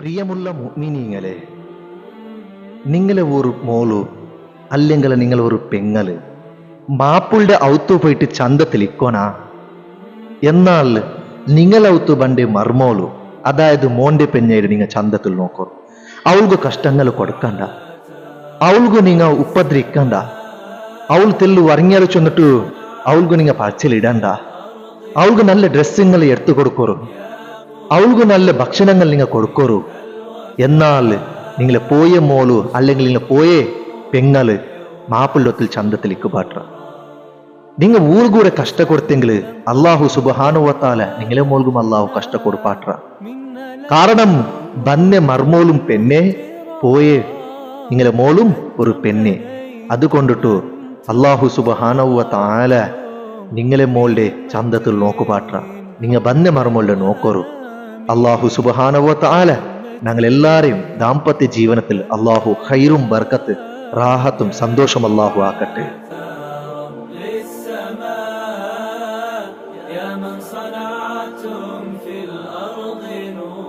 പ്രിയമുള്ള മുഅ്മിനീങ്ങളെ, നിങ്ങളെ ഒരു മോളു അല്ലെങ്കിൽ നിങ്ങൾ ഒരു പെങ്ങള് മാപ്പിളുടെ ഔത്തു പോയിട്ട് ചന്തത്തിൽ ഇക്കോണ. എന്നാൽ നിങ്ങളൗത്തു ബണ്ട് മർമോളു, അതായത് മോന്റെ പെഞ്ഞേര് നിങ്ങൾ ചന്തത്തിൽ നോക്കൂ. അവൾക്ക് കഷ്ടങ്ങൾ കൊടുക്കണ്ട, അവൾക്ക് നിങ്ങൾ ഉപദ്രിക്കണ്ട, അവൾ തെല്ലു വറങ്ങിയാൽ ചെന്നിട്ട് അവൾക്ക് നിങ്ങൾ പച്ചലിടണ്ട, അവൾക്ക് നല്ല ഡ്രസ്സുകൾ എടുത്തു കൊടുക്കോറു, അവൾക്ക് നല്ല ഭക്ഷണങ്ങൾ നിങ്ങൾ കൊടുക്കോറു. എന്നാൽ നിങ്ങൾ പോയ മോളു അല്ലെങ്കിൽ നിങ്ങൾ പോയേ പെങ്ങള് മാപ്പിള്ളത്തിൽ ചന്തത്തിലേക്ക് പാട്ട. നിങ്ങൾ ഊർകൂടെ കഷ്ട കൊടുത്തെങ്കിൽ അള്ളാഹു സുബ്ഹാനഹു വ തആല നിങ്ങളെ മോൾക്കും അള്ളാഹു കഷ്ട കൊടുപ്പാട്ട. കാരണം ബന്നെ മർമോളും പെണ്ണെ, പോയേ നിങ്ങളെ മോളും ഒരു പെണ്ണെ. അതുകൊണ്ടിട്ടു അള്ളാഹു സുബ്ഹാനഹു വ തആല നിങ്ങളെ മോളുടെ ചന്തത്തിൽ നോക്കുപാട്ട. നിങ്ങൾ ബന്നെ മർമോളുടെ നോക്കോറു. അള്ളാഹു സുബ്ഹാനഹു വ തആല ഞങ്ങൾ എല്ലാരെയും ദാമ്പത്യ ജീവനത്തിൽ അള്ളാഹു ഖൈറും ബർക്കത്ത് റാഹത്തും സന്തോഷം അള്ളാഹു ആക്കട്ടെ. يا من صنعتم في الأرض نور